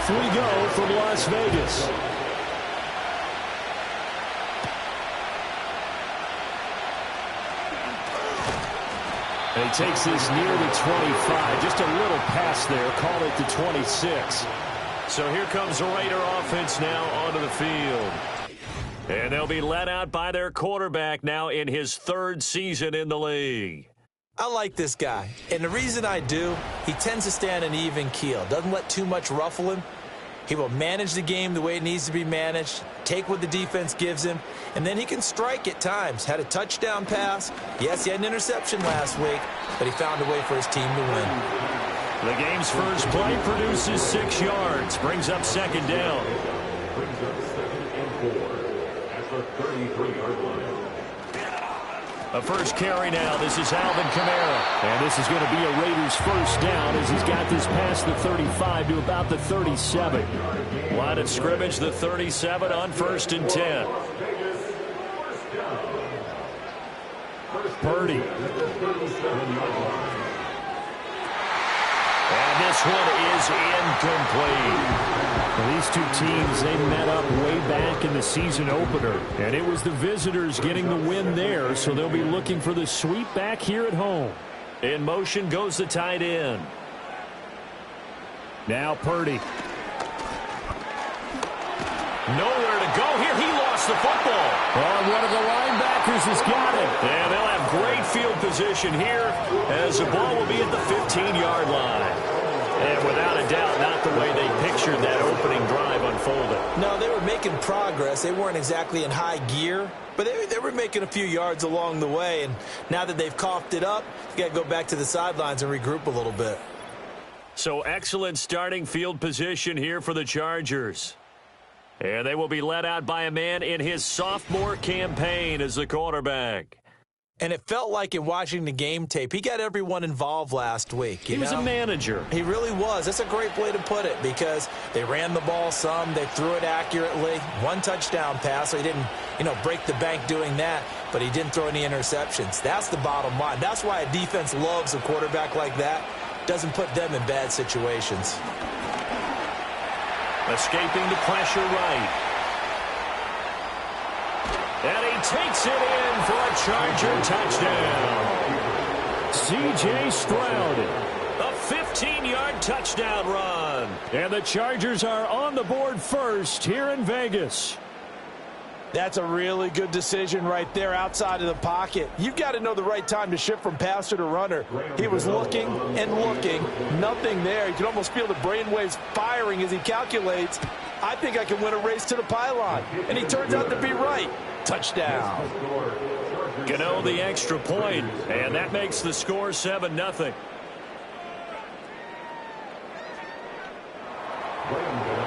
off we go from Las Vegas. And he takes this near the 25. Just a little pass there. Call it the 26. So here comes the Raider offense now onto the field. And they'll be let out by their quarterback now in his third season in the league. I like this guy, and the reason I do, he tends to stand an even keel. Doesn't let too much ruffle him. He will manage the game the way it needs to be managed, take what the defense gives him, and then he can strike at times. Had a touchdown pass. Yes, he had an interception last week, but he found a way for his team to win. The game's first play produces 6 yards, brings up second down. Brings up 2nd and 4 at the 33-yard line. A first carry now. This is Alvin Kamara. And this is going to be a Raiders first down as he's got this past the 35 to about the 37. Line of scrimmage, the 37 on 1st and 10. Purdy. And this one is incomplete. Well, these two teams, they met up way back in the season opener, and it was the visitors getting the win there, so they'll be looking for the sweep back here at home. In motion goes the tight end. Now Purdy. Nowhere to go here. He lost the football. Oh, one of the linebackers has got it. And they'll have great field position here as the ball will be at the 15-yard line. And without a doubt, not the way they pictured that opening drive unfolded. No, they were making progress. They weren't exactly in high gear, but they were making a few yards along the way. And now that they've coughed it up, you got to go back to the sidelines and regroup a little bit. So excellent starting field position here for the Chargers. And they will be led out by a man in his sophomore campaign as the quarterback. And it felt like in watching the game tape, he got everyone involved last week. He was a manager. He really was. That's a great way to put it because they ran the ball some. They threw it accurately. 1 touchdown pass, so he didn't, break the bank doing that, but he didn't throw any interceptions. That's the bottom line. That's why a defense loves a quarterback like that. Doesn't put them in bad situations. Escaping the pressure right. And he takes it in for a Charger touchdown. C.J. Stroud. A 15-yard touchdown run. And the Chargers are on the board first here in Vegas. That's a really good decision right there outside of the pocket. You've got to know the right time to shift from passer to runner. He was looking and looking. Nothing there. You can almost feel the brainwaves firing as he calculates, I think I can win a race to the pylon. And he turns out to be right. Touchdown. Gano the extra point, and that makes the score 7-0.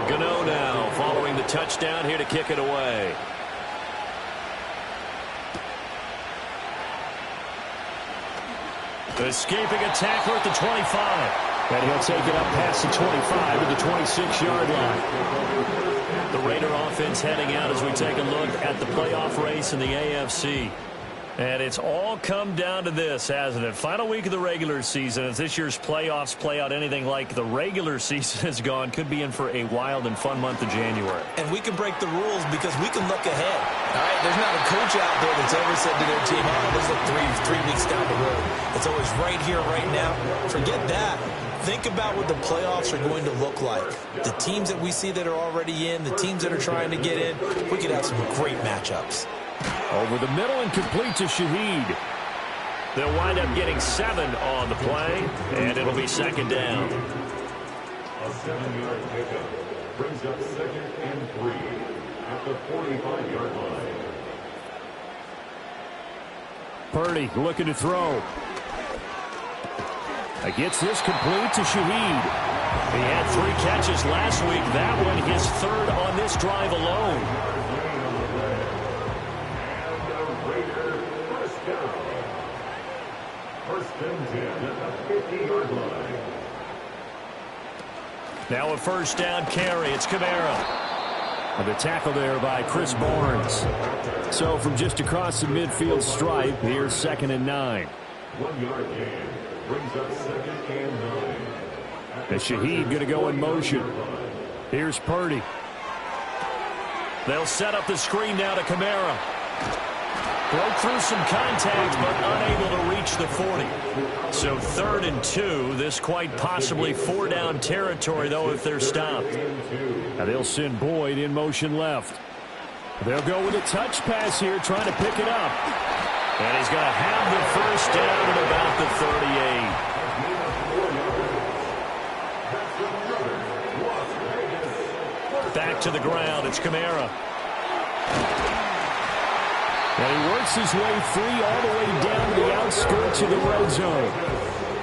Gano now following the touchdown here to kick it away. Escaping a tackler at the 25. And he'll take it up past the 25 to the 26-yard line. The Raider offense heading out as we take a look at the playoff race in the AFC. And it's all come down to this, hasn't it? Final week of the regular season. As this year's playoffs play out anything like the regular season has gone, could be in for a wild and fun month of January. And we can break the rules because we can look ahead. All right, there's not a coach out there that's ever said to their team, oh, let's look three weeks down the road. It's always right here, right now. Forget that. Think about what the playoffs are going to look like. The teams that we see that are already in, the teams that are trying to get in, we could have some great matchups. Over the middle and complete to Shaheed. They'll wind up getting 7 on the play, and it'll be second down. A 7-yard pickup brings up 2nd and 3 at the 45-yard line. Purdy looking to throw. Gets this complete to Shaheed. He had 3 catches last week. That one his 3rd on this drive alone. And the Raiders first down. 1st and 10 at the 50-yard line. Now a first down carry. It's Kamara. And the tackle there by Chris Barnes. So from just across the midfield stripe, here's 2nd and 9. 1-yard gain brings up 2nd and 9. And Shaheed going to go in motion. Here's Purdy. They'll set up the screen now to Kamara. Broke through some contact, but unable to reach the 40. So 3rd and 2. This quite possibly 4-down territory, though, if they're stopped. Now they'll send Boyd in motion left. They'll go with a touch pass here, trying to pick it up. And he's going to have the first down at about the 38. Back to the ground. It's Kamara. And he works his way free all the way down to the outskirts of the red zone.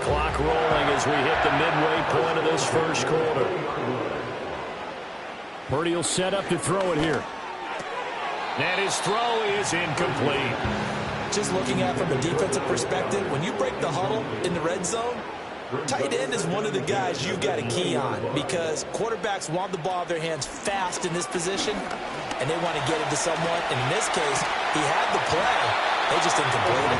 Clock rolling as we hit the midway point of this first quarter. Purdy will set up to throw it here. And his throw is incomplete. Just looking at it from a defensive perspective, when you break the huddle in the red zone, tight end is one of the guys you've got to key on because quarterbacks want the ball in their hands fast in this position, and they want to get it to someone. And in this case, he had the play. They just didn't complete it.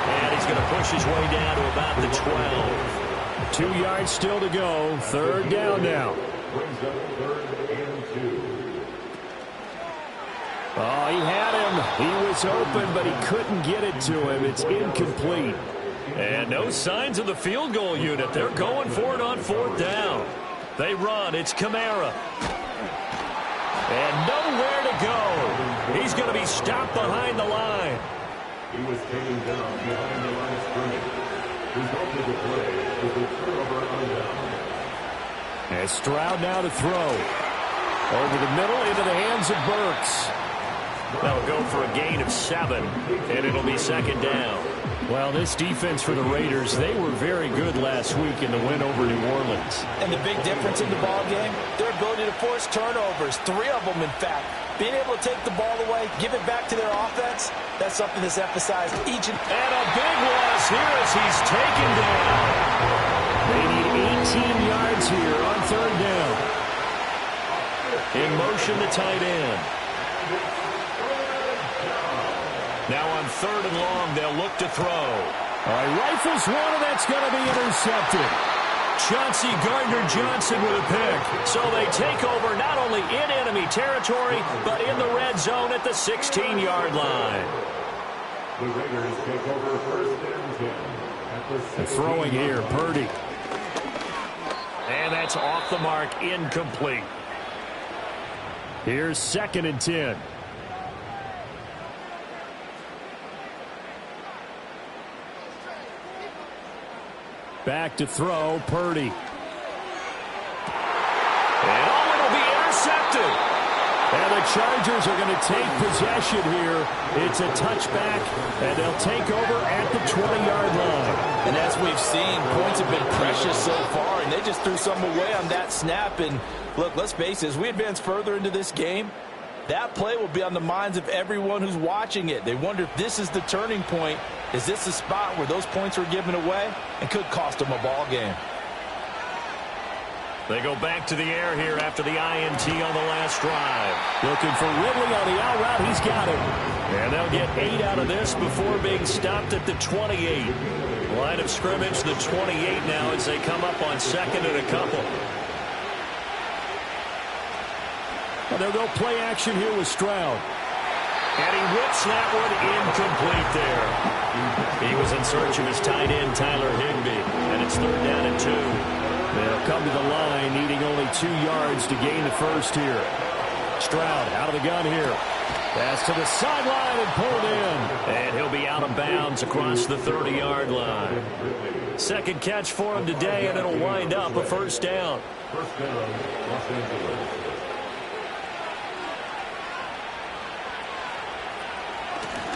And he's going to push his way down to about the 12. 2 yards still to go. 3rd down now. Oh, he had him. He was open, but he couldn't get it to him. It's incomplete. And no signs of the field goal unit. They're going for it on 4th down. They run. It's Kamara. And nowhere to go. He's going to be stopped behind the line. He was taken down behind the line of scrimmage. Resulted the play with the turnover on down. And Stroud now to throw. Over the middle into the hands of Burks. They'll go for a gain of 7, and it'll be 2nd down. Well, this defense for the Raiders, they were very good last week in the win over New Orleans. And the big difference in the ball game, their ability to force turnovers, 3 of them, in fact. Being able to take the ball away, give it back to their offense, that's something that's emphasized each and a big loss here as he's taken down. They need 18 yards here on 3rd down. In motion to tight end. Now on 3rd and long, they'll look to throw. All right, rifles one, and that's going to be intercepted. Chauncey Gardner-Johnson with a pick. So they take over not only in enemy territory, but in the red zone at the 16-yard line. The Raiders take over 1st and 10 at the 16. Throwing here, Purdy. And that's off the mark, incomplete. Here's 2nd and 10. Back to throw, Purdy. And it'll be intercepted. And the Chargers are going to take possession here. It's a touchback, and they'll take over at the 20-yard line. And as we've seen, points have been precious so far, and they just threw some away on that snap. And look, let's face it, as we advance further into this game, that play will be on the minds of everyone who's watching it. They wonder if this is the turning point. Is this the spot where those points were given away and could cost them a ball game? They go back to the air here after the INT on the last drive. Looking for Ridley on the out route. He's got it. And they'll get 8 out of this before being stopped at the 28. Line of scrimmage, the 28 now as they come up on 2nd and a couple. Well, they'll go play action here with Stroud. And he whips that one incomplete there. He was in search of his tight end, Tyler Higbee. And it's 3rd down and 2. They'll come to the line, needing only 2 yards to gain the first here. Stroud out of the gun here. Pass to the sideline and pulled in. And he'll be out of bounds across the 30-yard line. 2nd catch for him today, and it'll wind up a 1st down. 1st down, Los Angeles.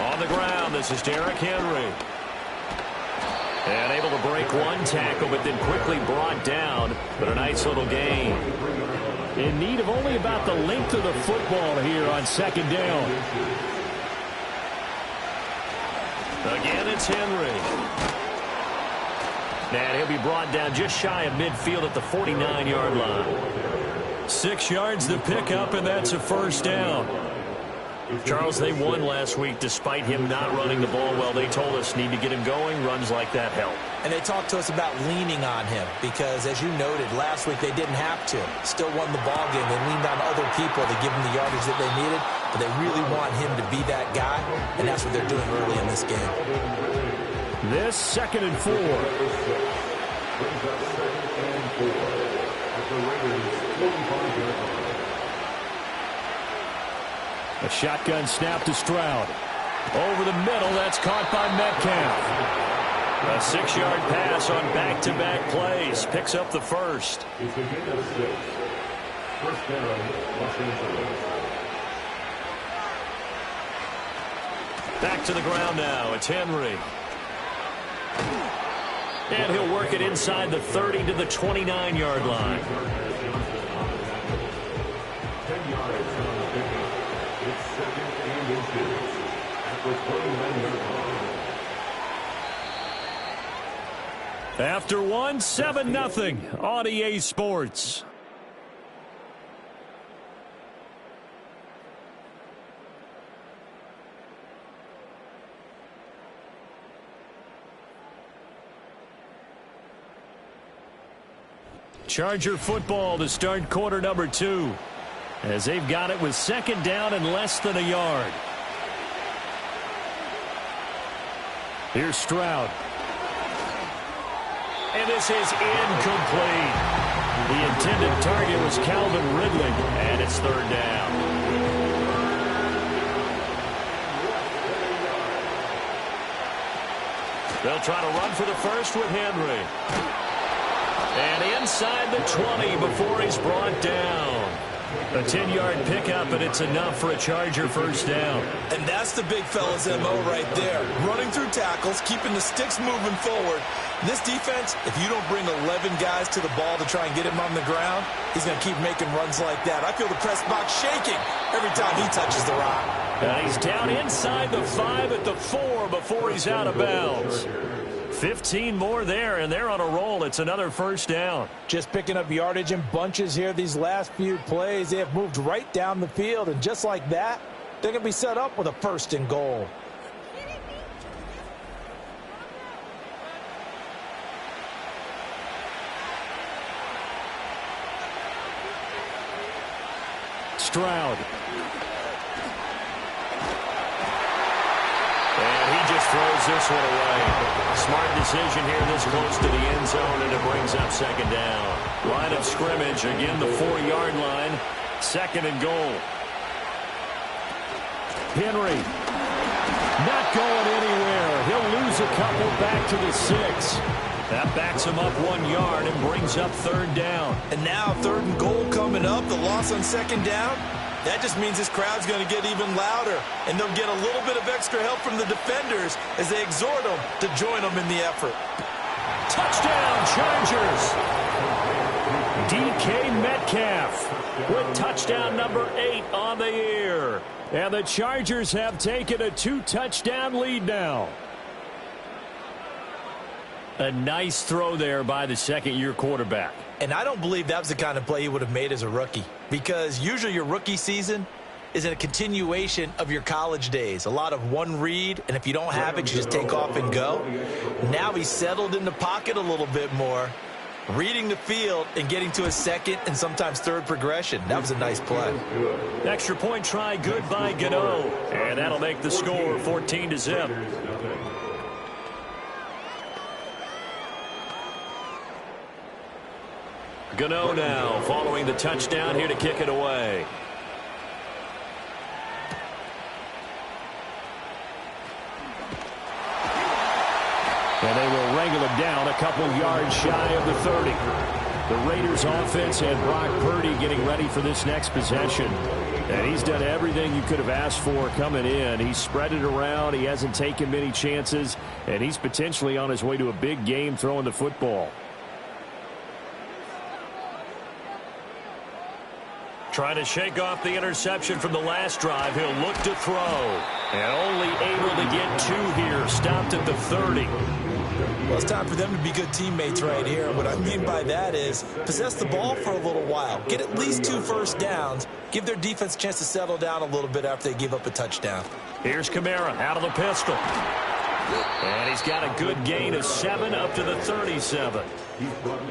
On the ground, this is Derrick Henry. And able to break one tackle, but then quickly brought down. But a nice little gain. In need of only about the length of the football here on 2nd down. Again, it's Henry. And he'll be brought down just shy of midfield at the 49-yard line. 6 yards to pick up, and that's a 1st down. Charles, they won last week despite him not running the ball well. They told us need to get him going. Runs like that help. And they talked to us about leaning on him because, as you noted, last week they didn't have to. Still won the ball game. They leaned on other people to give them the yardage that they needed, but they really want him to be that guy, and that's what they're doing early in this game. This 2nd and 4. A shotgun snap to Stroud. Over the middle, that's caught by Metcalf. A 6-yard pass on back-to-back plays. Picks up the first. It's a gain of 6. First down, Los Angeles. Back to the ground now. It's Henry. And he'll work it inside the 30 to the 29-yard line. 10 yards on the pickup. It's 2nd and inches. At the 29-yard line. After 1, 7-0 on EA Sports. Charger football to start quarter number 2. As they've got it with 2nd down and less than a yard. Here's Stroud. And this is incomplete. The intended target was Calvin Ridley, and it's 3rd down. They'll try to run for the first with Henry. And inside the 20 before he's brought down. A 10-yard pickup, and it's enough for a Charger first down. And that's the big fella's MO right there. Running through tackles, keeping the sticks moving forward. This defense, if you don't bring 11 guys to the ball to try and get him on the ground, he's going to keep making runs like that. I feel the press box shaking every time he touches the rock. And he's down inside the 5 at the 4 before he's out of bounds. 15 more there, and they're on a roll. It's another first down. Just picking up yardage in bunches here these last few plays. They have moved right down the field, and just like that, they're going to be set up with a 1st and goal. Stroud. And he just throws this one away. Smart decision here this close to the end zone, and it brings up 2nd down. Line of scrimmage, again the 4-yard line. 2nd and goal. Henry. Not going anywhere. He'll lose a couple back to the 6. That backs him up 1 yard and brings up 3rd down. And now 3rd and goal coming up. The loss on 2nd down. That just means this crowd's going to get even louder. And they'll get a little bit of extra help from the defenders as they exhort them to join them in the effort. Touchdown, Chargers! DK Metcalf with touchdown number 8 on the year. And the Chargers have taken a 2-touchdown lead now. A nice throw there by the 2nd-year quarterback. And I don't believe that was the kind of play he would have made as a rookie, because usually your rookie season is a continuation of your college days. A lot of one read, and if you don't have it, you just take off and go. Now he's settled in the pocket a little bit more, reading the field and getting to a 2nd and sometimes 3rd progression. That was a nice play. Extra point try good by Gano, and that'll make the score 14-0. Gano now following the touchdown here to kick it away. And they will wrangle him down a couple yards shy of the 30. The Raiders offense and Brock Purdy getting ready for this next possession. And he's done everything you could have asked for coming in. He's spread it around. He hasn't taken many chances. And he's potentially on his way to a big game throwing the football. Trying to shake off the interception from the last drive. He'll look to throw. And only able to get 2 here. stopped at the 30. Well, it's time for them to be good teammates right here. What I mean by that is possess the ball for a little while. Get at least 2 first downs. Give their defense a chance to settle down a little bit after they give up a touchdown. Here's Kamara out of the pistol. And he's got a good gain of 7 up to the 37.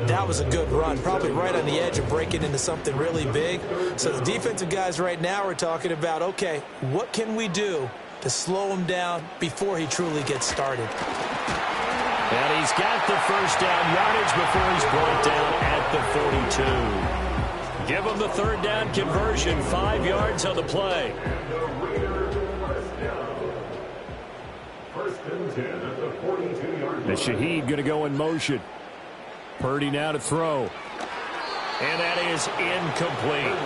That was a good run, probably right on the edge of breaking into something really big. So the defensive guys right now are talking about, okay, what can we do to slow him down before he truly gets started? And he's got the first down yardage before he's brought down at the 42. Give him the third down conversion, 5 yards on the play. The Shaheed going to go in motion. Purdy now to throw. And that is incomplete.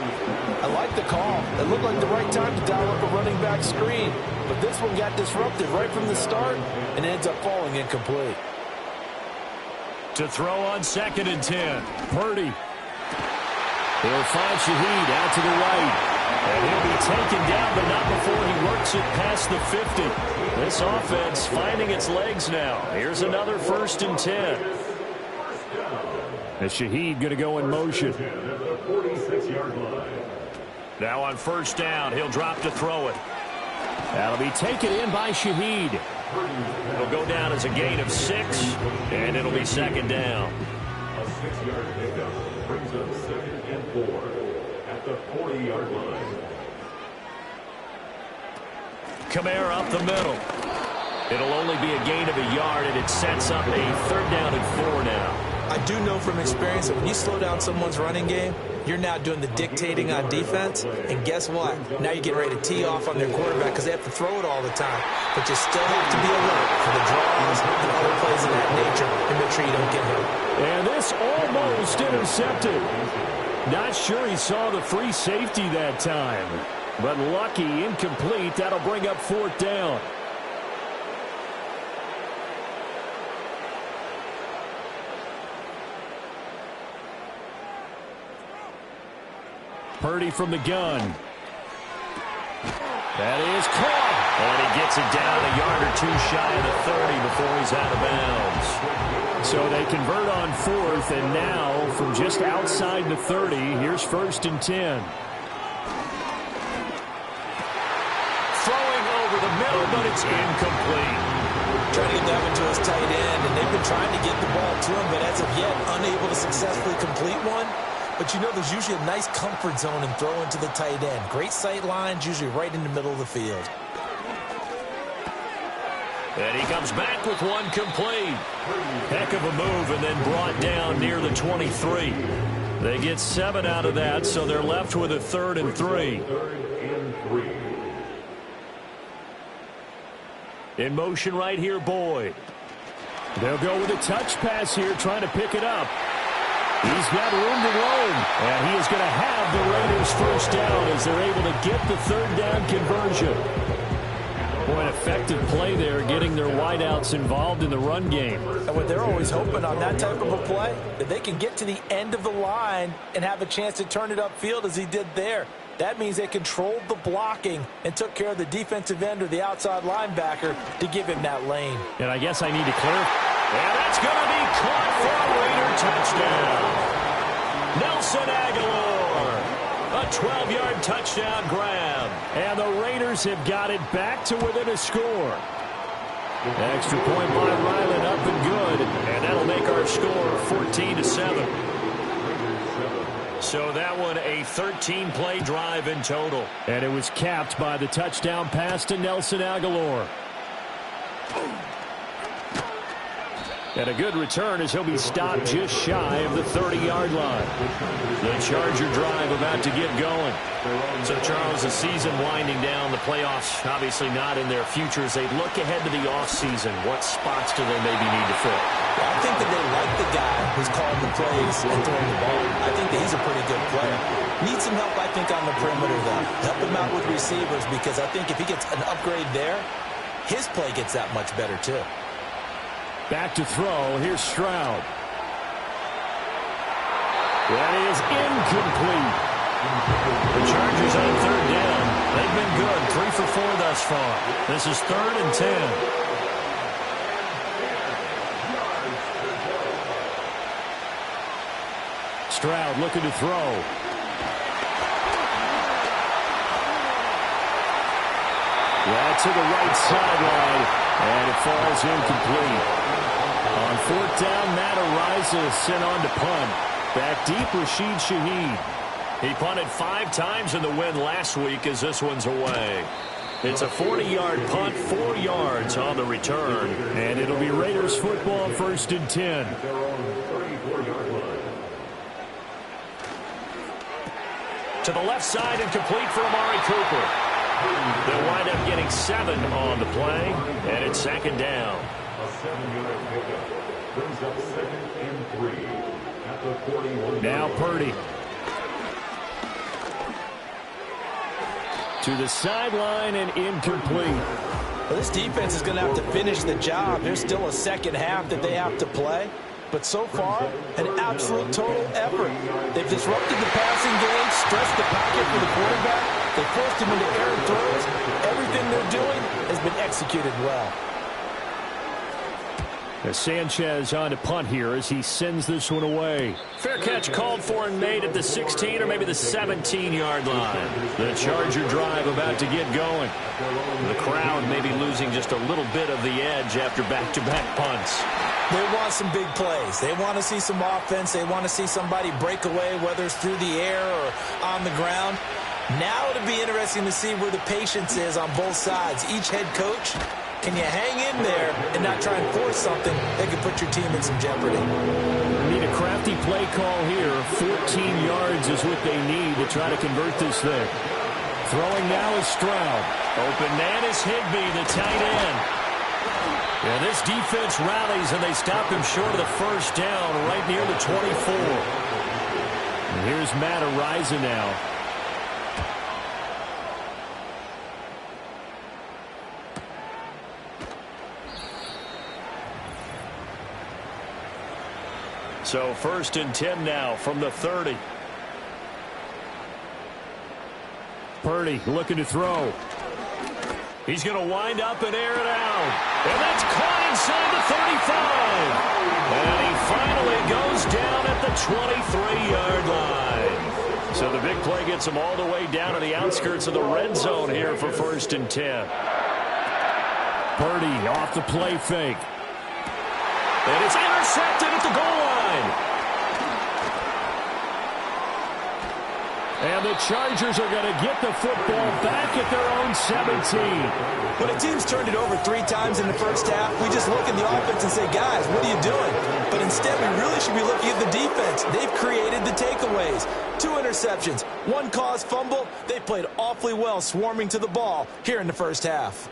I like the call. It looked like the right time to dial up a running back screen. But this one got disrupted right from the start and ends up falling incomplete. To throw on 2nd and 10. Purdy. He'll find Shaheed out to the right. And he'll be taken down, but not before he works it past the 50. This offense finding its legs now. Here's another 1st and 10. The Shaheed going to go in motion. Now on 1st down, he'll drop to throw it. That'll be taken in by Shaheed. It'll go down as a gain of 6, and it'll be 2nd down. A 6-yard pickup brings up 2nd and 4 at the 40-yard line. Kamara up the middle. It'll only be a gain of a yard, and it sets up a 3rd down and 4 now. I do know from experience that when you slow down someone's running game, you're now doing the dictating on defense. And guess what? Now you're getting ready to tee off on their quarterback because they have to throw it all the time. But you still have to be alert for the draws and other plays of that nature and make sure you don't get hurt. And this almost intercepted. Not sure he saw the free safety that time. But lucky, incomplete. That'll bring up 4th down. Purdy from the gun. That is caught. And he gets it down a yard or 2 shy of the 30 before he's out of bounds. So they convert on 4th, and now from just outside the 30, here's 1st and 10. Throwing over the middle, but it's incomplete. Trying to get that one to his tight end, and they've been trying to get the ball to him, but as of yet, unable to successfully complete one. But you know there's usually a nice comfort zone in throwing to the tight end. Great sight lines, usually right in the middle of the field. And he comes back with one complete. Heck of a move, and then brought down near the 23. They get 7 out of that, so they're left with a 3rd and 3. In motion right here, Boyd. They'll go with a touch pass here, trying to pick it up. He's got room to roam, and he is going to have the Raiders' 1st down as they're able to get the 3rd down conversion. Boy, an effective play there, getting their wideouts involved in the run game. And what they're always hoping on that type of a play, that they can get to the end of the line and have a chance to turn it upfield as he did there. That means they controlled the blocking and took care of the defensive end or the outside linebacker to give him that lane. And I guess I need to clarify. And that's going to be caught for a Raider touchdown. Nelson Aguilar, a 12-yard touchdown grab. And the Raiders have got it back to within a score. Extra point by Ryland, up and good. And that'll make our score 14-7. So that one a 13-play drive in total. And it was capped by the touchdown pass to Nelson Aguilar. And a good return as he'll be stopped just shy of the 30-yard line. The Charger drive about to get going. So, Charles, the season winding down, the playoffs obviously not in their future. As they look ahead to the offseason, what spots do they maybe need to fill? Well, I think that they like the guy who's calling the plays and throwing the ball. I think that he's a pretty good player. Needs some help, I think, on the perimeter, though. Help him out with receivers, because I think if he gets an upgrade there, his play gets that much better, too. Back to throw. Here's Stroud. That is incomplete. The Chargers on 3rd down. They've been good. 3 for 4 thus far. This is 3rd and 10. Stroud looking to throw. Yeah, to the right sideline, and it falls incomplete. On fourth down, Matt Araiza sent on to punt. Back deep, Rashid Shaheed. He punted 5 times in the win last week as this one's away. It's a 40-yard punt, 4 yards on the return. And it'll be Raiders football, 1st and 10. To the left side and complete for Amari Cooper. They'll wind up getting 7 on the play, and it's 2nd down. A 7-yard pickup brings up 2nd and 3 at the 41. Now Purdy. To the sideline and incomplete. Well, this defense is going to have to finish the job. There's still a second half that they have to play. But so far, an absolute total effort. They've disrupted the passing game, stressed the pocket for the quarterback. They forced him into errant throws. Everything they're doing has been executed well. As Sanchez on to punt here as he sends this one away. Fair catch called for and made at the 16 or maybe the 17-yard line. The Charger drive about to get going. The crowd may be losing just a little bit of the edge after back-to-back punts. They want some big plays. They want to see some offense. They want to see somebody break away, whether it's through the air or on the ground. Now it'll be interesting to see where the patience is on both sides. Each head coach, can you hang in there and not try and force something that could put your team in some jeopardy? Need a crafty play call here. 14 yards is what they need to try to convert this thing. Throwing now is Stroud. Open man is Higbee, the tight end. Yeah, this defense rallies, and they stop him short of the first down right near the 24. And here's Matt Araiza now. So 1st and 10 now from the 30. Purdy looking to throw. He's going to wind up and air it out. And that's caught inside the 35. And he finally goes down at the 23-yard line. So the big play gets him all the way down to the outskirts of the red zone here for 1st and 10. Purdy off the play fake. And it's intercepted at the goal line. And the Chargers are going to get the football back at their own 17. When a team's turned it over 3 times in the first half, we just look at the offense and say, guys, what are you doing? But instead, we really should be looking at the defense. They've created the takeaways. 2 interceptions, 1 caused fumble. They played awfully well swarming to the ball here in the first half.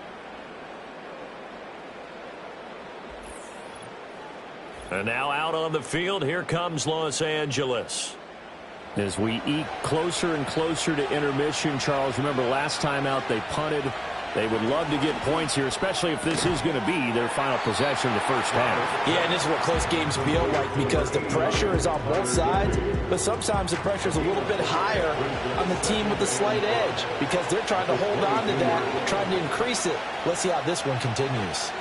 And now out on the field, here comes Los Angeles. As we eke closer and closer to intermission, Charles, remember last time out they punted. They would love to get points here, especially if this is going to be their final possession in the first half. Yeah, and this is what close games feel like because the pressure is on both sides, but sometimes the pressure is a little bit higher on the team with the slight edge because they're trying to hold on to that, trying to increase it. Let's see how this one continues.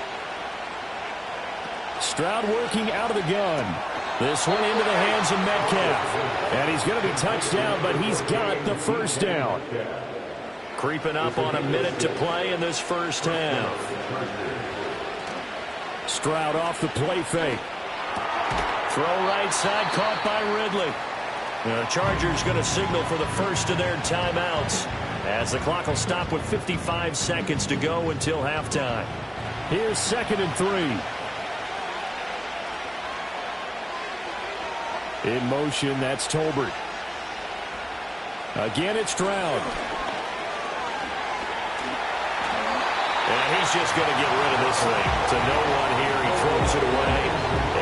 Stroud working out of the gun. This one into the hands of Metcalf. And he's going to be touched down, but he's got the first down. Creeping up on a minute to play in this first half. Stroud off the play fake. Throw right side, caught by Ridley. The Chargers going to signal for the first of their timeouts as the clock will stop with 55 seconds to go until halftime. Here's 2nd and 3. In motion, that's Tolbert. Again, it's Stroud. And he's just going to get rid of this thing. To no one here. He throws it away.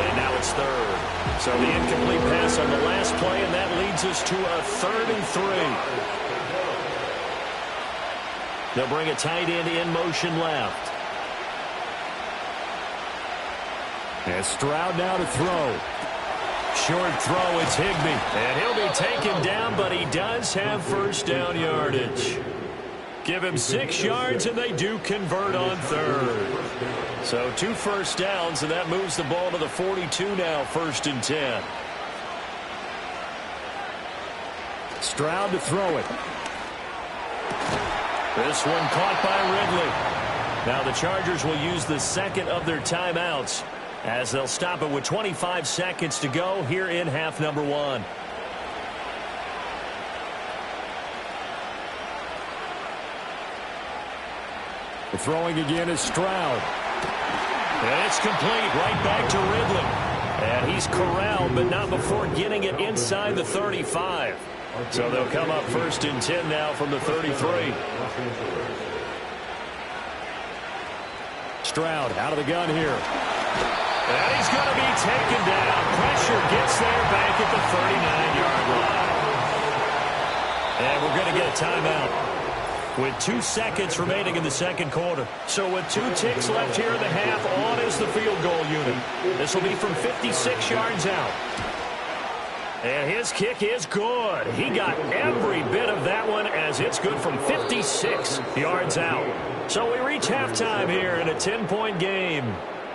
And now it's 3rd. So the incomplete pass on the last play, and that leads us to a 3rd and 3. They'll bring a tight end in motion left. And Stroud now to throw. Short throw, it's Higbee. And he'll be taken down, but he does have first down yardage. Give him 6 yards, and they do convert on 3rd. So 2 first downs, and that moves the ball to the 42 now, 1st and 10. Stroud to throw it. This one caught by Ridley. Now the Chargers will use the second of their timeouts as they'll stop it with 25 seconds to go here in half number 1. The throwing again is Stroud. And it's complete right back to Ridley. And he's corralled, but not before getting it inside the 35. So they'll come up 1st and 10 now from the 33. Stroud out of the gun here. And he's going to be taken down. Pressure gets there back at the 39-yard line. And we're going to get a timeout with 2 seconds remaining in the second quarter. So with 2 ticks left here in the half, on is the field goal unit. This will be from 56 yards out. And his kick is good. He got every bit of that one as it's good from 56 yards out. So we reach halftime here in a 10-point game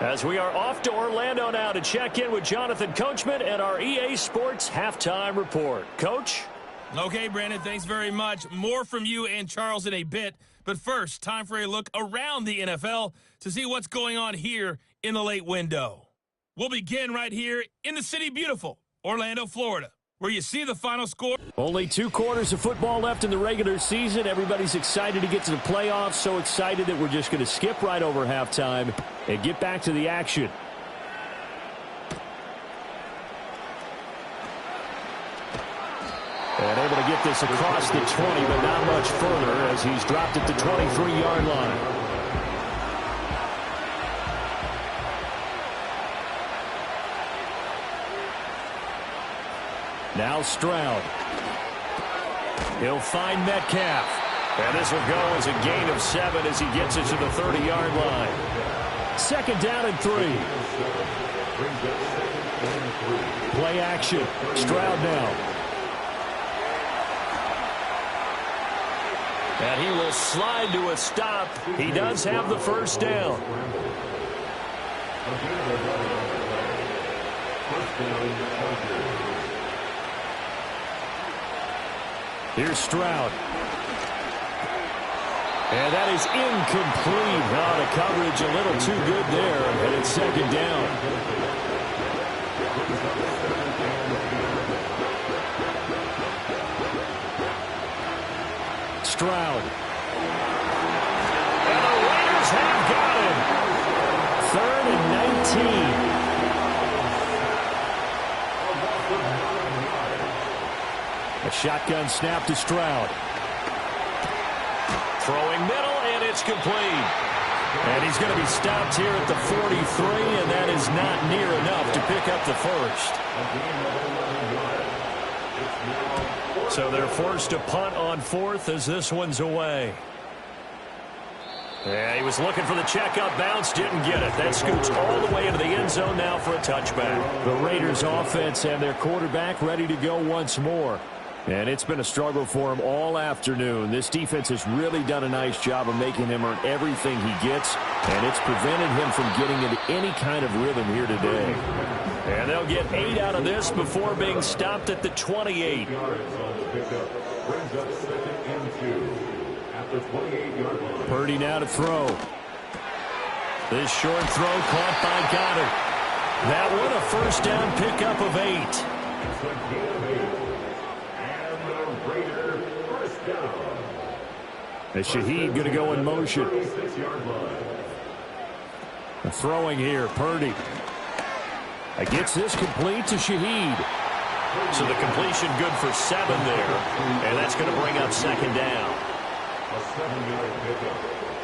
as we are off to Orlando now to check in with Jonathan Coachman and our EA Sports Halftime Report. Coach? Okay, Brandon, thanks very much. More from you and Charles in a bit. But first, time for a look around the NFL to see what's going on here in the late window. We'll begin right here in the city beautiful, Orlando, Florida, where you see the final score. Only 2 quarters of football left in the regular season. Everybody's excited to get to the playoffs, so excited that we're just going to skip right over halftime and get back to the action. And able to get this across the 20, but not much further as he's dropped it to 23-yard line. Now Stroud. He'll find Metcalf. And this will go as a gain of 7 as he gets it to the 30-yard line. 2nd down and 3. Play action. Stroud now. And he will slide to a stop. He does have the first down. Here's Stroud. And that is incomplete. Oh, the coverage a little too good there. And it's 2nd down. Stroud. And the Raiders have got him. 3rd and 19. A shotgun snap to Stroud. Throwing middle, and it's complete. And he's going to be stopped here at the 43, and that is not near enough to pick up the first. So they're forced to punt on 4th as this one's away. Yeah, he was looking for the checkup bounce, didn't get it. That scoots all the way into the end zone now for a touchback. The Raiders offense have their quarterback ready to go once more. And it's been a struggle for him all afternoon. This defense has really done a nice job of making him earn everything he gets, and it's prevented him from getting into any kind of rhythm here today. And they'll get 8 out of this before being stopped at the 28. Purdy now to throw. This short throw caught by Goddard. That one a first down pickup of 8. And Shaheed going to go in motion. The throwing here, Purdy. Gets this complete to Shaheed. So the completion good for 7 there. And that's going to bring up 2nd down. A 7-yard pickup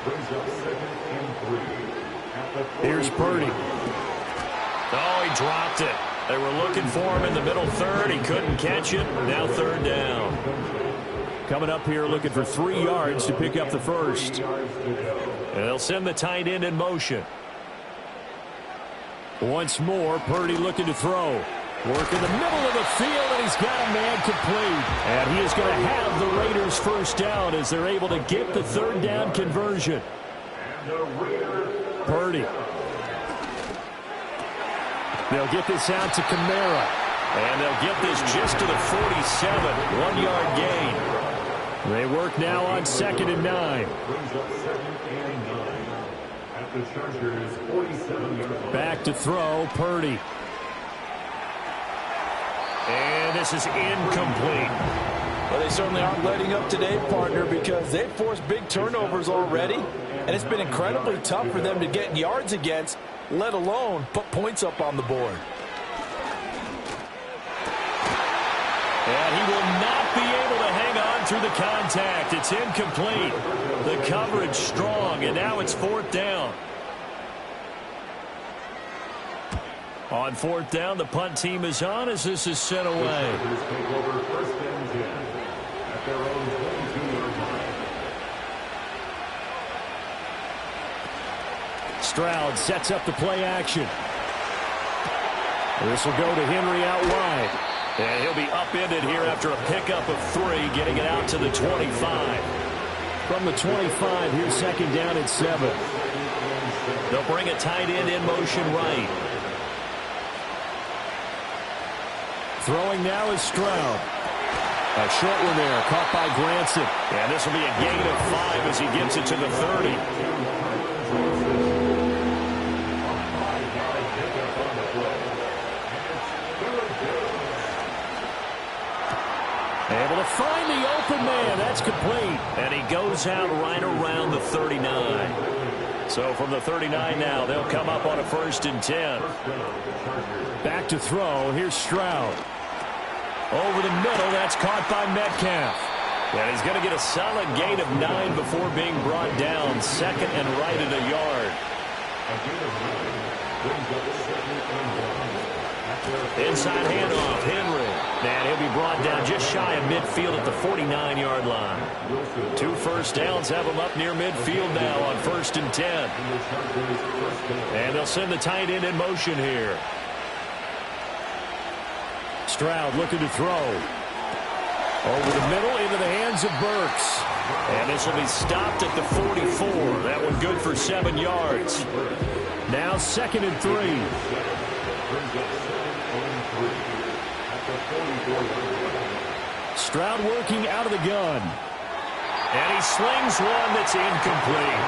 brings up 2nd and 3. Here's Purdy. Oh, he dropped it. They were looking for him in the middle 3rd. He couldn't catch it. Now 3rd down. Coming up here looking for 3 yards to pick up the first. And they'll send the tight end in motion. Once more, Purdy looking to throw. Work in the middle of the field, and he's got a man complete. And he is going to have the Raiders first down as they're able to get the 3rd down conversion. Purdy. They'll get this out to Kamara. And they'll get this just to the 47. 1-yard gain. They work now on 2nd and 9. Brings up 2nd and 9 at the Chargers' 47-yard line. Back to throw, Purdy. And this is incomplete. Well, they certainly aren't letting up today, partner, because they've forced big turnovers already, and it's been incredibly tough for them to get yards against, let alone put points up on the board. And he will not be able to hang on through the contact. It's incomplete. The coverage strong, and now it's 4th down. On 4th down, the punt team is on as this is sent away. The Chargers take over 1st and 10 at their own 22-yard line. Stroud sets up the play action. This will go to Henry out wide. And he'll be upended here after a pickup of 3, getting it out to the 25. From the 25, here's 2nd down and 7. They'll bring a tight end in motion right. Throwing now is Stroud. A short one there, caught by Granson. And this will be a gain of 5 as he gets it to the 30. Able to find the open man. That's complete. And he goes out right around the 39. So from the 39 now, they'll come up on a 1st and 10. Back to throw. Here's Stroud. Over the middle, that's caught by Metcalf. And he's going to get a solid gain of 9 before being brought down. 2nd and right at a yard. Inside handoff, Henry. And he'll be brought down just shy of midfield at the 49-yard line. 2 first downs have him up near midfield now on 1st and 10. And they'll send the tight end in motion here. Stroud looking to throw. Over the middle into the hands of Burks. And this will be stopped at the 44. That one good for 7 yards. Now 2nd and 3. Stroud working out of the gun. And he slings one that's incomplete.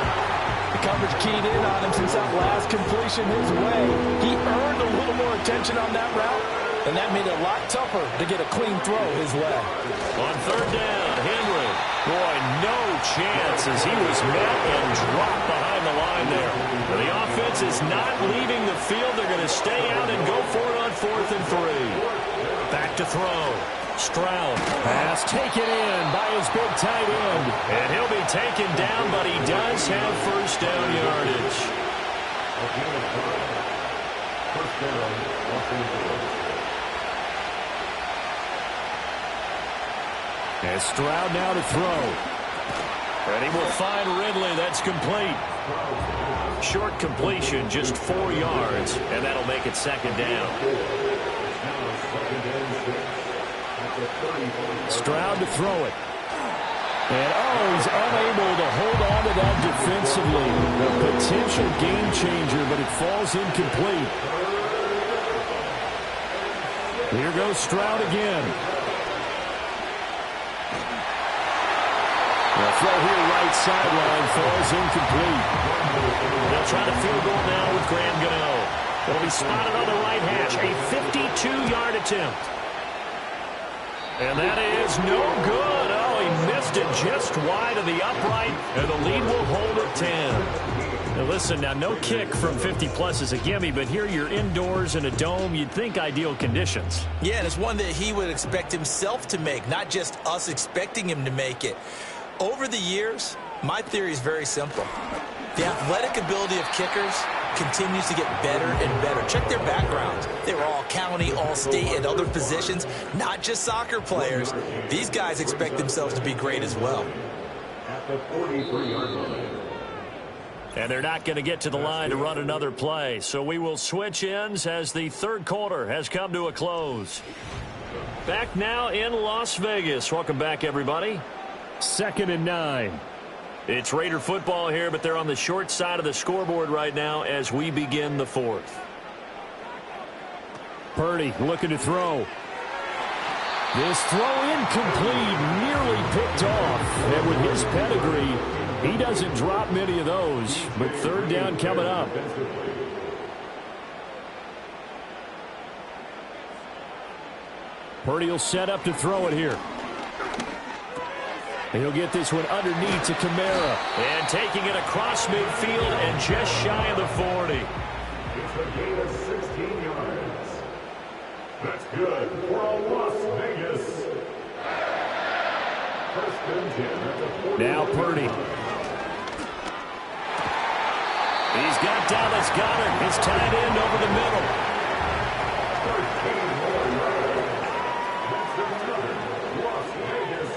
The coverage keyed in on him since that last completion his way. He earned a little more attention on that route, and that made it a lot tougher to get a clean throw his way. On 3rd down, Henry. Boy, no chance as he was met and dropped behind the line there. But the offense is not leaving the field. They're going to stay out and go for it on 4th and 3. Back to throw. Stroud. Pass taken in by his big tight end. And he'll be taken down, but he does have 1st down yardage. First down, Los Angeles. And Stroud now to throw. And he will find Ridley. That's complete. Short completion, just 4 yards, and that'll make it 2nd down. Stroud to throw it. And, he's unable to hold on to that defensively. A potential game changer, but it falls incomplete. Here goes Stroud again. The throw here right sideline falls incomplete. They'll try the field goal now with Graham Gano. It'll be spotted on the right hash. A 52-yard attempt. And that is no good. He missed it just wide of the upright, and the lead will hold at 10. Now listen, no kick from 50-plus is a gimme, but here you're indoors in a dome. You'd think ideal conditions. Yeah, and it's one that he would expect himself to make, not just us expecting him to make it. Over the years, my theory is very simple. The athletic ability of kickers continues to get better and better. Check their backgrounds. They were all county, all state, and other positions, not just soccer players. These guys expect themselves to be great as well. At the 43-yard line. And they're not going to get to the line to run another play. So we will switch ends as the 3rd quarter has come to a close. Back now in Las Vegas. Welcome back, everybody. 2nd and 9. It's Raider football here, but they're on the short side of the scoreboard right now as we begin the 4th. Purdy looking to throw. This throw incomplete, nearly picked off. And with his pedigree, he doesn't drop many of those. But third down coming up. Purdy will set up to throw it here. And he'll get this one underneath to Kamara. And taking it across midfield and just shy of the 40. It's a gain of 16 yards. That's good for a Las Vegas. First and 10 at the 40. Now Purdy. He's got Dallas Goedert. His tight end over the middle. 13 more yards. That's another Las Vegas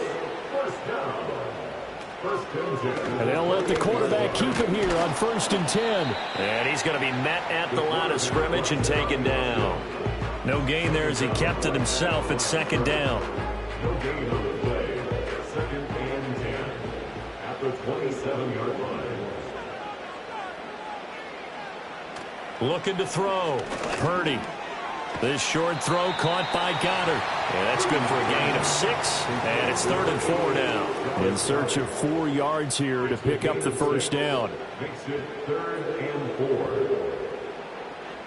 first down. First and 10. And they'll let the quarterback keep it here on 1st and 10. And he's going to be met at the line of scrimmage and taken down. No gain there as he kept it himself at 2nd down. No gain on the play. 2nd and 10 at the 27-yard line. Looking to throw. Purdy. This short throw caught by Goddard. And that's good for a gain of 6. And it's 3rd and 4 now. In search of 4 yards here to pick up the first down. Makes it 3rd and 4.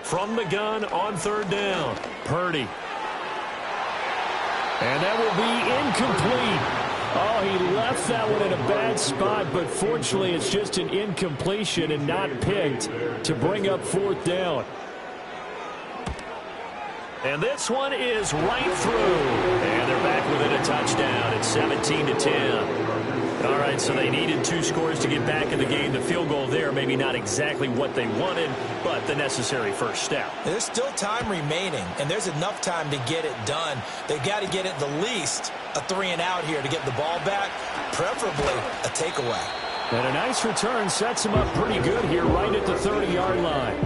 From the gun on 3rd down. Purdy. And that will be incomplete. Oh, he left that one in a bad spot, but fortunately it's just an incompletion and not picked to bring up 4th down. And this one is right through. And they're back within a touchdown. It's 17-10. All right, so they needed 2 scores to get back in the game. The field goal there, maybe not exactly what they wanted, but the necessary first step. There's still time remaining, and there's enough time to get it done. They've got to get at the least a 3-and-out here to get the ball back, preferably a takeaway. And a nice return sets him up pretty good here right at the 30-yard line.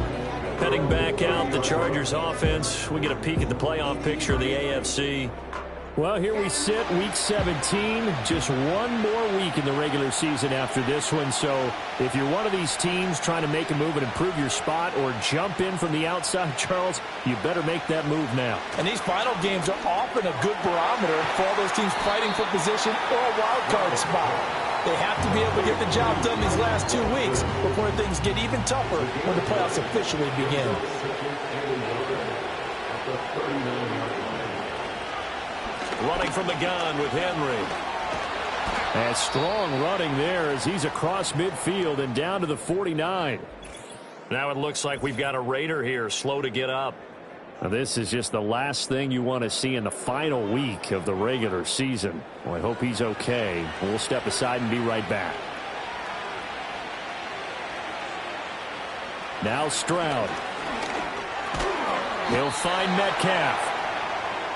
Heading back out, the Chargers offense. We get a peek at the playoff picture of the AFC. Well, here we sit, Week 17. Just one more week in the regular season after this one. So if you're one of these teams trying to make a move and improve your spot or jump in from the outside, Charles, you better make that move now. And these final games are often a good barometer for all those teams fighting for position or a wild card spot. They have to be able to get the job done these last 2 weeks before things get even tougher when the playoffs officially begin. Running from the gun with Henry. And strong running there as he's across midfield and down to the 49. Now it looks like we've got a Raider here, slow to get up. Now this is just the last thing you want to see in the final week of the regular season. Well, I hope he's okay. We'll step aside and be right back. Now Stroud. He'll find Metcalf.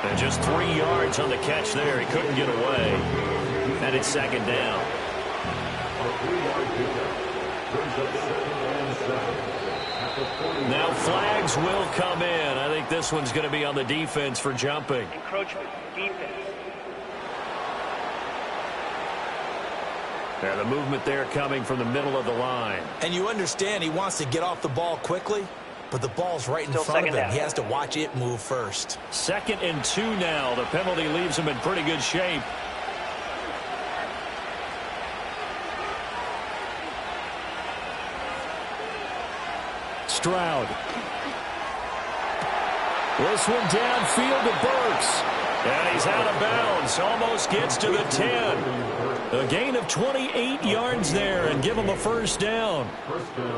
And just 3 yards on the catch there. He couldn't get away. And it's 2nd down. Now flags will come in. I think this one's going to be on the defense for jumping. Encroachment, defense. And the movement there coming from the middle of the line. And you understand he wants to get off the ball quickly, but the ball's right in front of him. He has to watch it move first. 2nd and 2 now. The penalty leaves him in pretty good shape. Stroud. This one downfield to Burks. And he's out of bounds. Almost gets to the 10. A gain of 28 yards there and give him a first down.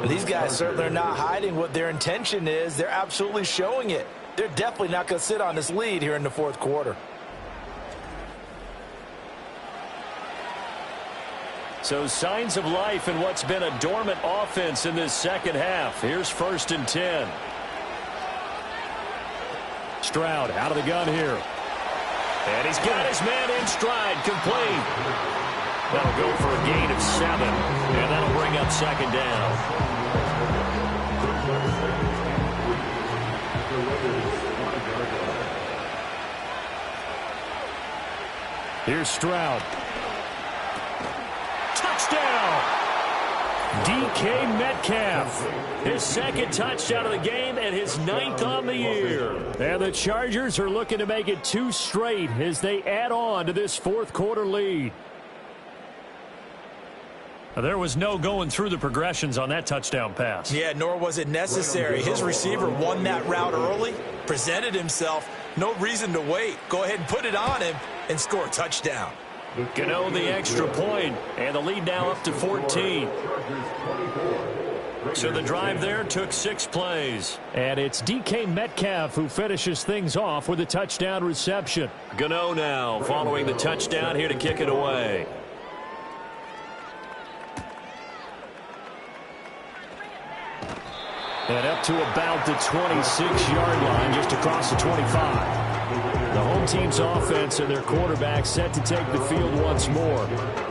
These guys certainly are not hiding what their intention is. They're absolutely showing it. They're definitely not going to sit on this lead here in the 4th quarter. So signs of life in what's been a dormant offense in this 2nd half. Here's 1st and 10. Stroud out of the gun here. And he's got his man in stride, complete. That'll go for a gain of 7. And that'll bring up 2nd down. Here's Stroud. Touchdown! DK Metcalf. His second touchdown of the game and his 9th on the year. And the Chargers are looking to make it 2 straight as they add on to this fourth quarter lead. There was no going through the progressions on that touchdown pass. Yeah, nor was it necessary. His receiver won that route early, presented himself. No reason to wait. Go ahead and put it on him and score a touchdown. Gano the extra point, and the lead now up to 14. So the drive there took 6 plays. And it's DK Metcalf who finishes things off with a touchdown reception. Gano now following the touchdown here to kick it away. And up to about the 26-yard line, just across the 25. The home team's offense and their quarterback set to take the field once more.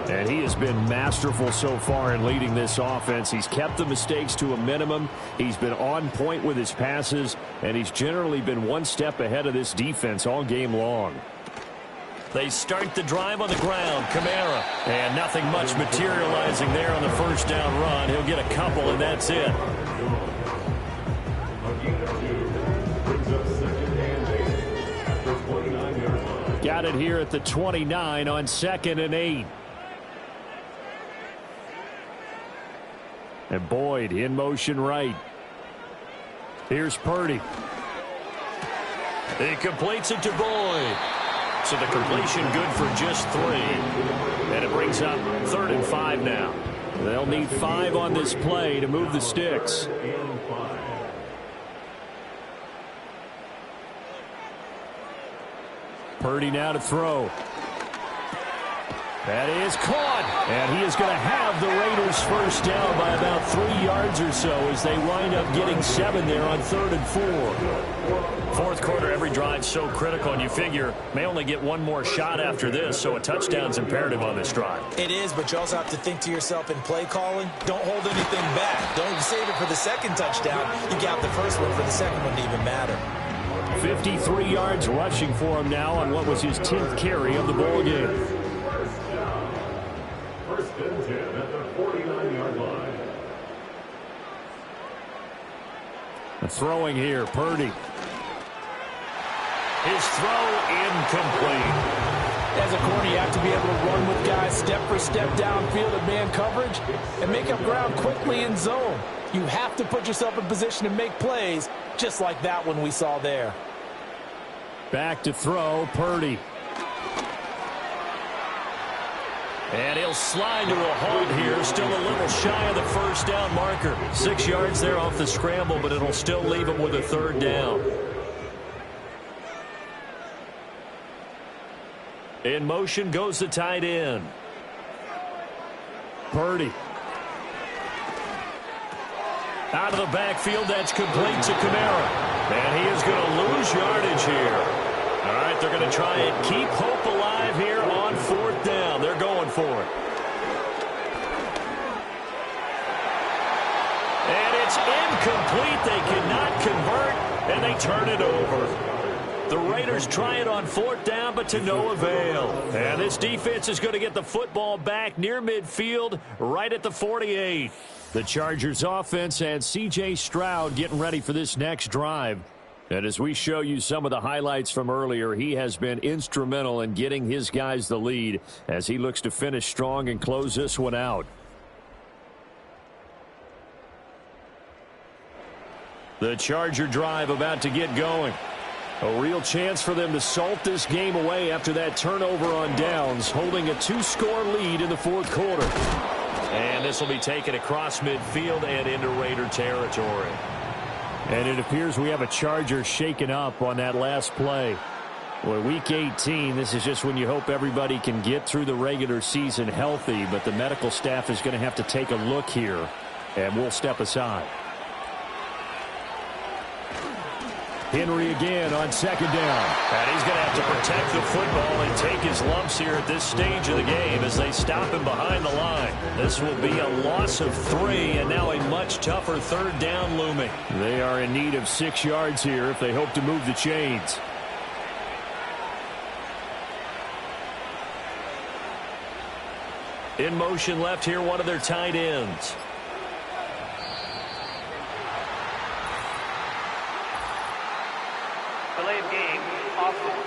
And he has been masterful so far in leading this offense. He's kept the mistakes to a minimum. He's been on point with his passes, and he's generally been one step ahead of this defense all game long. They start the drive on the ground. Kamara. And nothing much materializing there on the first down run. He'll get a couple, and that's it. Got it here at the 29 on 2nd and 8. And Boyd in motion right. Here's Purdy. He completes it to Boyd. So the completion good for just 3. And it brings up 3rd and 5 now. They'll need 5 on this play to move the sticks. Purdy now to throw. That is caught. And he is going to have the Raiders first down by about 3 yards or so as they wind up getting 7 there on 3rd and 4. Fourth quarter, every drive so critical, and you figure may only get one more shot after this, so a touchdown's imperative on this drive. It is, but you also have to think to yourself in play calling, don't hold anything back. Don't save it for the second touchdown. You got the first one for the second one to even matter. 53 yards rushing for him now on what was his 10th carry of the ball game. First and 10 at the 49-yard line. Throwing here, Purdy. His throw incomplete. As a corner, you have to be able to run with guys step for step downfield at man coverage and make up ground quickly in zone. You have to put yourself in position to make plays, just like that one we saw there. Back to throw, Purdy. And he'll slide to a halt here, still a little shy of the first down marker. 6 yards there off the scramble, but it'll still leave him with a 3rd down. In motion goes the tight end. Purdy. Out of the backfield, that's complete to Kamara. And he is going to lose yardage here. All right, they're going to try and keep hope alive here on 4th down. They're going for it. And it's incomplete. They cannot convert, and they turn it over. The Raiders try it on 4th down, but to no avail. And this defense is going to get the football back near midfield, right at the 48. The Chargers offense and C.J. Stroud getting ready for this next drive. And as we show you some of the highlights from earlier, he has been instrumental in getting his guys the lead as he looks to finish strong and close this one out. The Charger drive about to get going. A real chance for them to salt this game away after that turnover on downs, holding a 2-score lead in the 4th quarter. And this will be taken across midfield and into Raider territory. And it appears we have a Charger shaken up on that last play. Well, Week 18, this is just when you hope everybody can get through the regular season healthy, but the medical staff is going to have to take a look here, and we'll step aside. Henry again on 2nd down. And he's going to have to protect the football and take his lumps here at this stage of the game as they stop him behind the line. This will be a loss of 3, and now a much tougher 3rd down looming. They are in need of 6 yards here if they hope to move the chains. In motion left here, one of their tight ends. Delay of game, offense.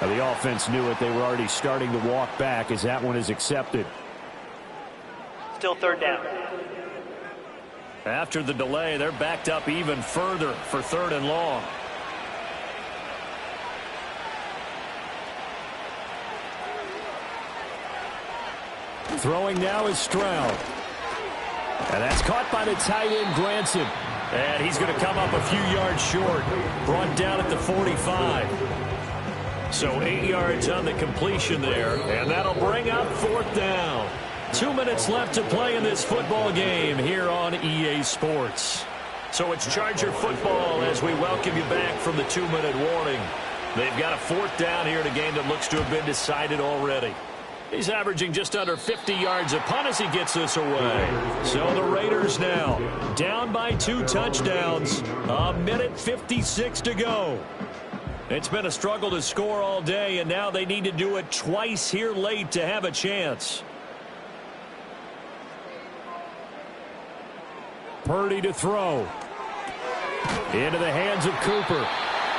Now, the offense knew it. They were already starting to walk back as that one is accepted. Still third down. After the delay, they're backed up even further for 3rd and long. Throwing now is Stroud. And that's caught by the tight end, Granson. And he's going to come up a few yards short. Brought down at the 45. So 8 yards on the completion there. And that'll bring up 4th down. 2 minutes left to play in this football game here on EA Sports. So it's Charger football as we welcome you back from the 2-minute warning. They've got a 4th down here in a game that looks to have been decided already. He's averaging just under 50 yards a punt as he gets this away. So the Raiders now down by 2 touchdowns. 1:56 to go. It's been a struggle to score all day, and now they need to do it twice here late to have a chance. Purdy to throw. Into the hands of Cooper.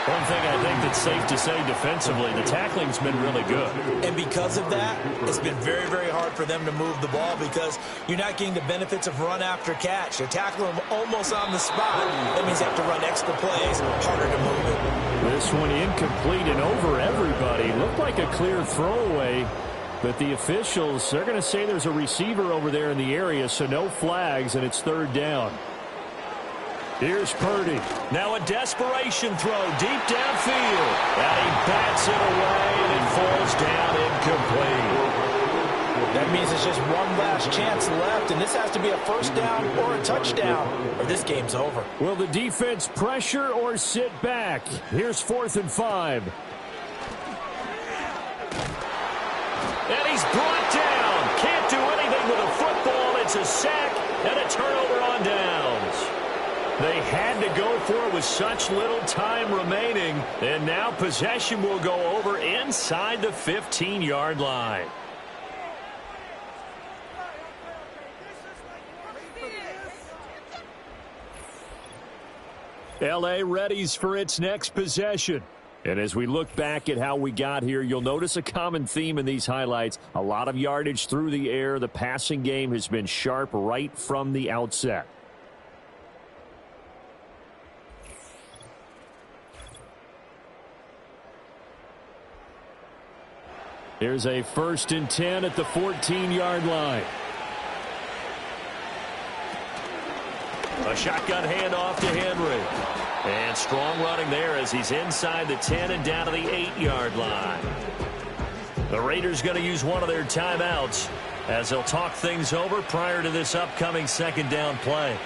One thing I think that's safe to say defensively, the tackling's been really good. And because of that, it's been very, very hard for them to move the ball because you're not getting the benefits of run after catch. They're tackling them almost on the spot. That means they have to run extra plays, harder to move it. This one incomplete and over everybody. Looked like a clear throwaway, but the officials, they're going to say there's a receiver over there in the area, so no flags, and it's 3rd down. Here's Purdy. Now a desperation throw deep downfield. And he bats it away, and it falls down incomplete. That means it's just one last chance left, and this has to be a 1st down or a touchdown, or this game's over. Will the defense pressure or sit back? Here's 4th and 5. And he's brought down. Can't do anything with a football. It's a sack and a turnover on downs. They had to go for it with such little time remaining. And now possession will go over inside the 15-yard line. L.A. readies for its next possession. And as we look back at how we got here, you'll notice a common theme in these highlights. A lot of yardage through the air. The passing game has been sharp right from the outset. Here's a 1st and 10 at the 14-yard line. A shotgun handoff to Henry. And strong running there as he's inside the 10 and down to the 8-yard line. The Raiders going to use one of their timeouts as they'll talk things over prior to this upcoming 2nd down play.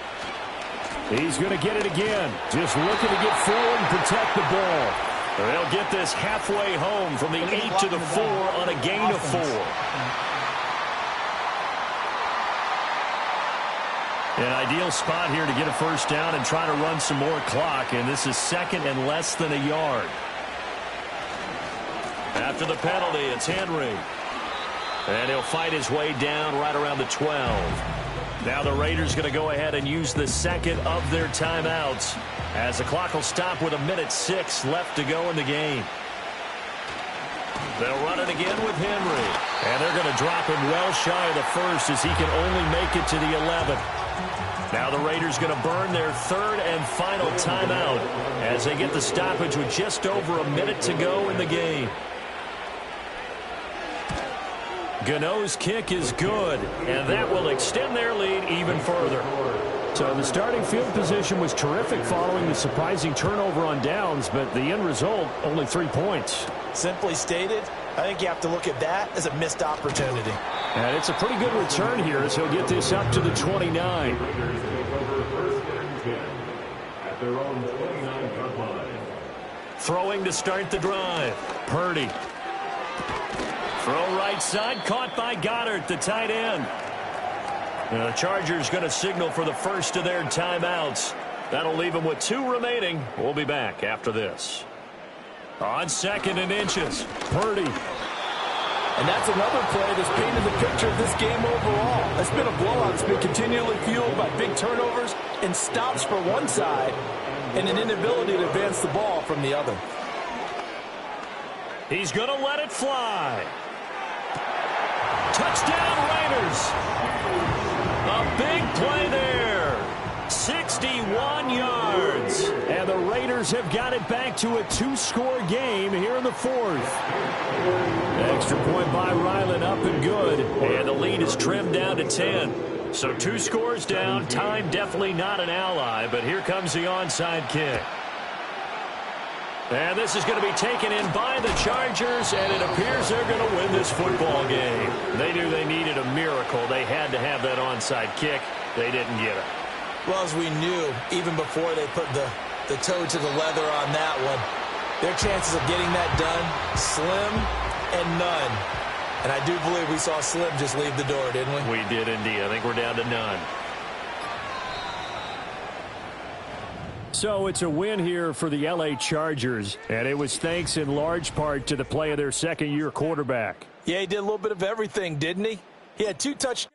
He's going to get it again. Just looking to get forward and protect the ball. They'll get this halfway home from the 8 to the 4 on a gain of 4. An ideal spot here to get a 1st down and try to run some more clock, and this is 2nd and less than a yard. After the penalty, it's Henry. And he'll fight his way down right around the 12. Now the Raiders going to go ahead and use the 2nd of their timeouts as the clock will stop with 1:06 left to go in the game. They'll run it again with Henry. And they're going to drop him well shy of the 1st as he can only make it to the 11th. Now the Raiders going to burn their 3rd and final timeout as they get the stoppage with just over a minute to go in the game. Gano's kick is good, and that will extend their lead even further. So the starting field position was terrific following the surprising turnover on downs, but the end result, only 3 points. Simply stated, I think you have to look at that as a missed opportunity. And it's a pretty good return here as he'll get this up to the 29. Throwing to start the drive. Purdy. Throw right side, caught by Goddard, the tight end. And the Chargers going to signal for the first of their timeouts. That'll leave them with 2 remaining. We'll be back after this. On 2nd and inches, Purdy. And that's another play that's painted the picture of this game overall. It's been a blowout. It's been continually fueled by big turnovers and stops for one side and an inability to advance the ball from the other. He's going to let it fly. Touchdown Raiders. A big play there. 61 yards. And the Raiders have got it back to a 2-score game here in the fourth. Extra point by Ryland, up and good. And the lead is trimmed down to 10. So 2 scores down. Time definitely not an ally, but here comes the onside kick. And this is going to be taken in by the Chargers, and it appears they're going to win this football game. They knew they needed a miracle. They had to have that onside kick. They didn't get it. Well, as we knew, even before they put the toe to the leather on that one, their chances of getting that done, slim and none. And I do believe we saw Slim just leave the door, didn't we? We did indeed. I think we're down to none. So it's a win here for the L.A. Chargers, and it was thanks in large part to the play of their second-year quarterback. Yeah, he did a little bit of everything, didn't he? He had 2 touchdowns.